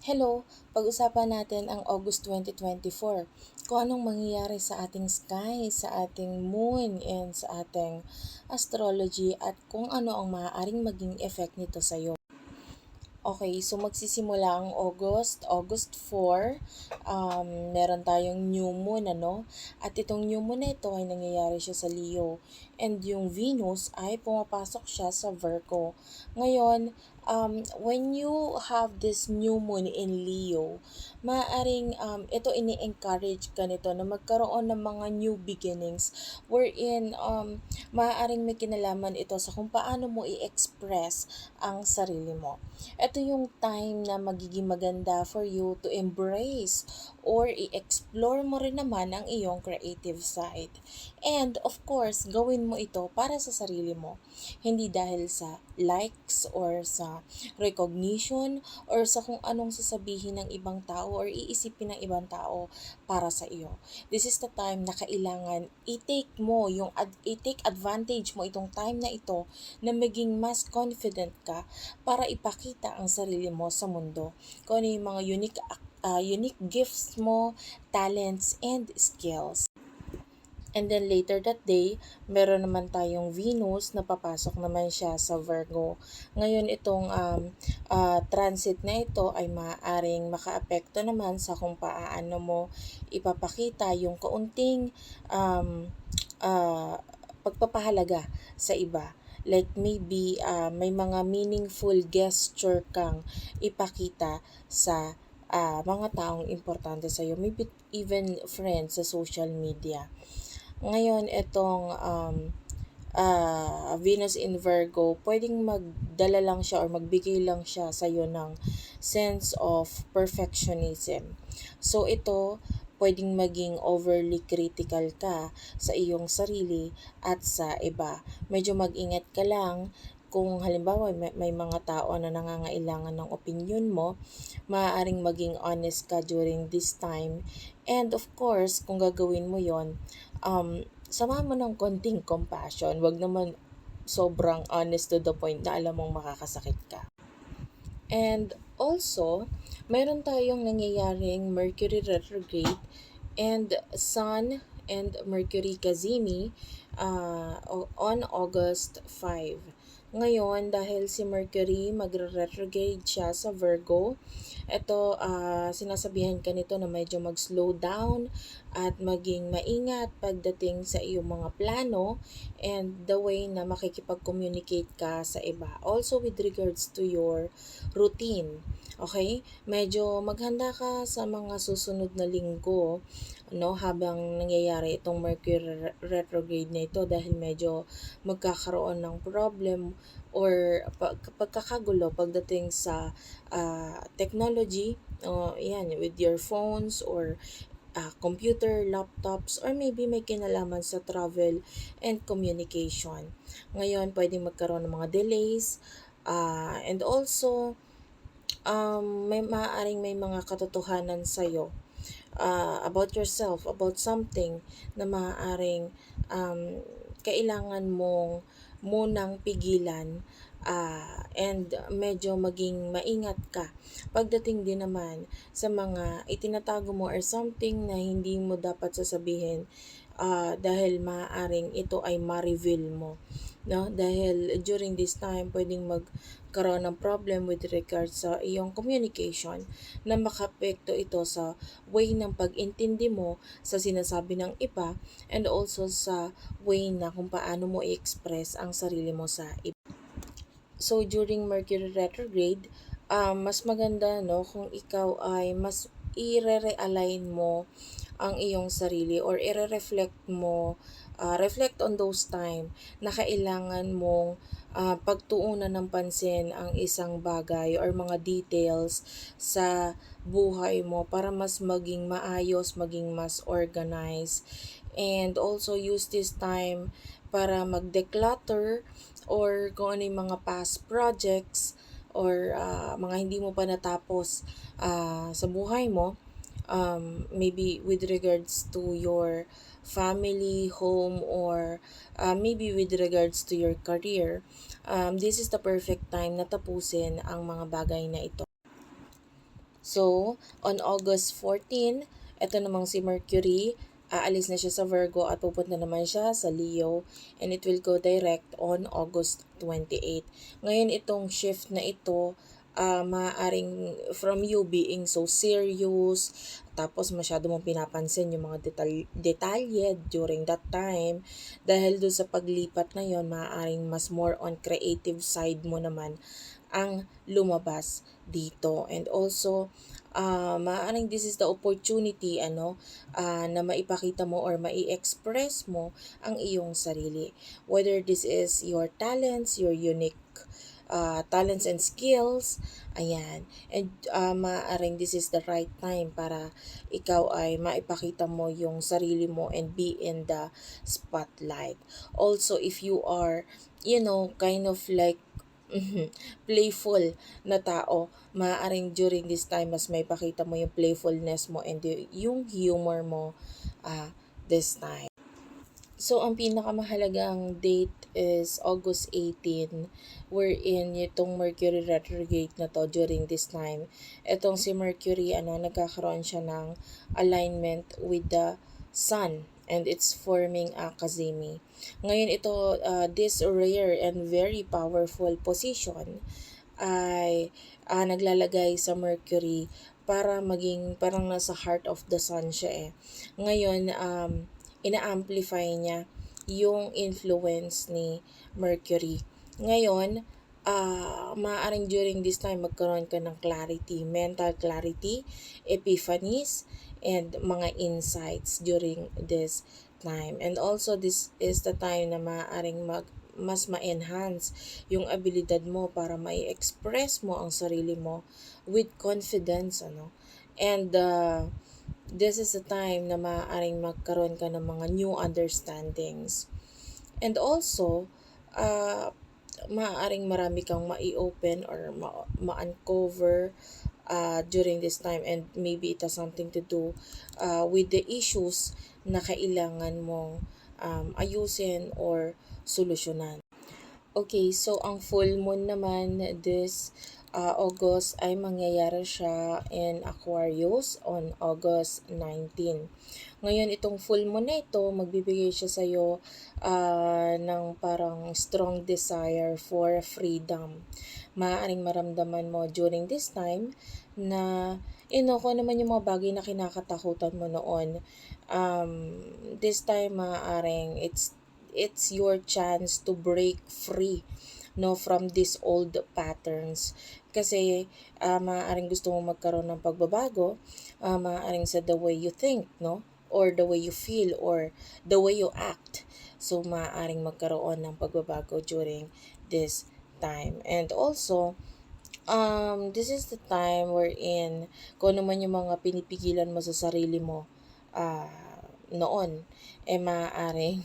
Hello, pag-usapan natin ang August 2024. Kung anong mangyayari sa ating sky, sa ating moon, and sa ating astrology at kung ano ang maaaring maging effect nito sa iyo. Okay, so magsisimula ang August 4. Meron tayong new moon, ano? At itong new moon na ito ay nangyayari siya sa Leo. And yung Venus ay pumapasok siya sa Virgo. Ngayon, when you have this new moon in Leo, maaaring ito ini-encourage ka nito na magkaroon ng mga new beginnings wherein maaaring may kinalaman ito sa kung paano mo i-express ang sarili mo. Ito yung time na magiging maganda for you to embrace or i-explore mo rin naman ang iyong creative side. And of course, gawin mo ito para sa sarili mo. Hindi dahil sa likes or sa recognition or sa kung anong sasabihin ng ibang tao or iisipin ng ibang tao para sa iyo. This is the time na kailangan i-take advantage mo itong time na ito na maging mas confident ka para ipakita ang sarili mo sa mundo. Kung ano yung mga unique gifts mo, talents, and skills. And then later that day, meron naman tayong Venus na papasok naman siya sa Virgo. Ngayon itong transit na ito ay maaaring makaapekto naman sa kung paano mo ipapakita yung kaunting pagpapahalaga sa iba. Like maybe may mga meaningful gesture kang ipakita sa mga taong importante sa iyo. Maybe even friends sa social media. Ngayon, itong Venus in Virgo, pwedeng magdala lang siya or magbigay lang siya sa iyo ng sense of perfectionism. So, ito, pwedeng maging overly critical ka sa iyong sarili at sa iba. Medyo mag-ingat ka lang kung halimbawa may mga tao na nangangailangan ng opinion mo, maaaring maging honest ka during this time. And of course, kung gagawin mo yon, samahan mo ng konting compassion. Wag naman sobrang honest to the point na alam mong makakasakit ka. And also, mayroon tayong nangyayaring Mercury retrograde and Sun and Mercury Cazimi on August 5. Ngayon, dahil si Mercury magre-retrograde siya sa Virgo, ito sinasabihan ka nito na medyo mag-slow down at maging maingat pagdating sa iyong mga plano and the way na makikipag-communicate ka sa iba. Also with regards to your routine. Okay? Medyo maghanda ka sa mga susunod na linggo, no, habang nangyayari itong Mercury retrograde na ito dahil medyo magkakaroon ng problem or pagkakagulo pagdating sa technology, yan, with your phones or computer, laptops, or maybe may kinalaman sa travel and communication. Ngayon, pwedeng magkaroon ng mga delays, and also, may mga katotohanan sa'yo about yourself, about something na maaaring kailangan mong munang pigilan and medyo maging maingat ka pagdating din naman sa mga itinatago mo or something na hindi mo dapat sasabihin dahil maaaring ito ay ma-reveal mo, no? Dahil during this time pwedeng magkaroon ng problem with regards sa iyong communication na makapekto ito sa way ng pag-intindi mo sa sinasabi ng iba and also sa way na kung paano mo i-express ang sarili mo sa iba. So, during Mercury retrograde, mas maganda, no, kung ikaw ay mas i-realign mo ang iyong sarili or i-reflect mo, reflect on those time na kailangan mong pagtuunan ng pansin ang isang bagay or mga details sa buhay mo para mas maging maayos, maging mas organized. And also use this time para mag-declutter or kung ano yung mga past projects or mga hindi mo pa natapos sa buhay mo, maybe with regards to your family, home, or maybe with regards to your career, this is the perfect time na tapusin ang mga bagay na ito. So, on August 14, ito namang si Mercury, aalis na siya sa Virgo at pupunta naman siya sa Leo, and it will go direct on August 28. Ngayon itong shift na ito, maaaring from you being so serious, tapos masyado mong pinapansin yung mga detalye during that time, dahil doon sa paglipat na yon, maaaring mas more on creative side mo naman ang lumabas dito. And also, maaaring this is the opportunity na maipakita mo or mai-express mo ang iyong sarili. Whether this is your talents, your unique talents and skills, ayan. And maaaring this is the right time para ikaw ay maipakita mo yung sarili mo and be in the spotlight. Also, if you are, kind of like playful na tao, maaaring during this time mas may pakita mo yung playfulness mo and yung humor mo this time. So, ang pinakamahalagang date is August 18, wherein itong Mercury retrograde na to during this time. Itong si Mercury, nagkakaroon siya ng alignment with the Sun, and it's forming a Kazemi. Ngayon ito, this rare and very powerful position ay naglalagay sa Mercury para maging parang nasa heart of the Sun siya eh. Ngayon, ina-amplify niya yung influence ni Mercury. Ngayon, maaaring during this time magkaroon ka ng clarity, mental clarity, epiphanies, and mga insights during this time. And also, this is the time na maaaring mas ma-enhance yung abilidad mo para mai-express mo ang sarili mo with confidence, And this is the time na maaaring magkaroon ka ng mga new understandings. And also, maaaring marami kang mai-open or ma-uncover during this time, and maybe it has something to do with the issues na kailangan mong ayusin or solusyonan. Okay, so ang full moon naman this August ay mangyayari siya in Aquarius on August 19. Ngayon, itong full moon na ito, magbibigay siya sa'yo ng parang strong desire for freedom. Maaaring maramdaman mo during this time na kung naman yung mga bagay na kinakatakutan mo noon, this time maaaring it's your chance to break free from these old patterns, kasi maaaring gusto mo magkaroon ng pagbabago, maaaring sa the way you think, or the way you feel, or the way you act. So maaaring magkaroon ng pagbabago during this time. And also, this is the time wherein kung ano man yung mga pinipigilan mo sa sarili mo noon, maaaring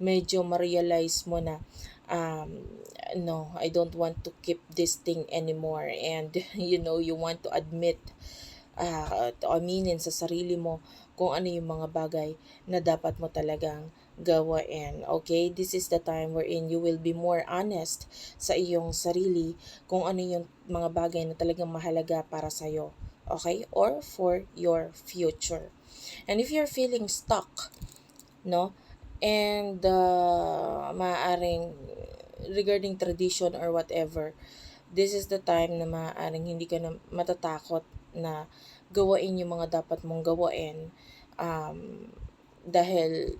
medyo ma-realize mo na no, I don't want to keep this thing anymore, and you want to admit to aminin sa sarili mo kung ano yung mga bagay na dapat mo talagang gawain. Okay, this is the time wherein you will be more honest sa iyong sarili kung ano yung mga bagay na talagang mahalaga para sa'yo, okay, or for your future. And if you're feeling stuck, and maaaring regarding tradition or whatever, this is the time na maaaring hindi ka na matatakot na gawain yung mga dapat mong gawain, dahil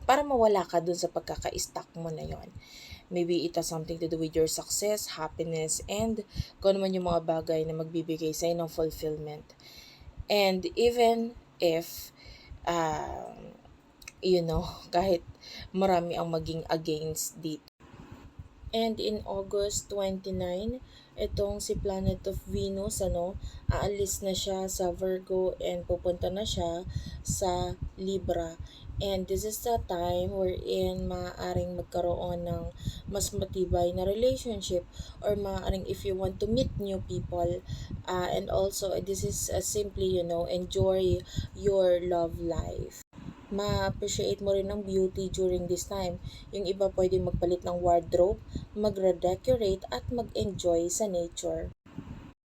para mawala ka dun sa pagkaka-stuck mo na yon. Maybe it has something to do with your success, happiness, and kung naman yung mga bagay na magbibigay sa'yo ng fulfillment. And even if, kahit marami ang maging against dito. And in August 29, itong si Planet of Venus, aalis na siya sa Virgo and pupunta na siya sa Libra. And this is the time wherein maaaring magkaroon ng mas matibay na relationship, or maaaring if you want to meet new people, and also this is simply, enjoy your love life. Ma-appreciate mo rin ang beauty during this time. Yung iba pwede magpalit ng wardrobe, mag-redecorate at mag-enjoy sa nature.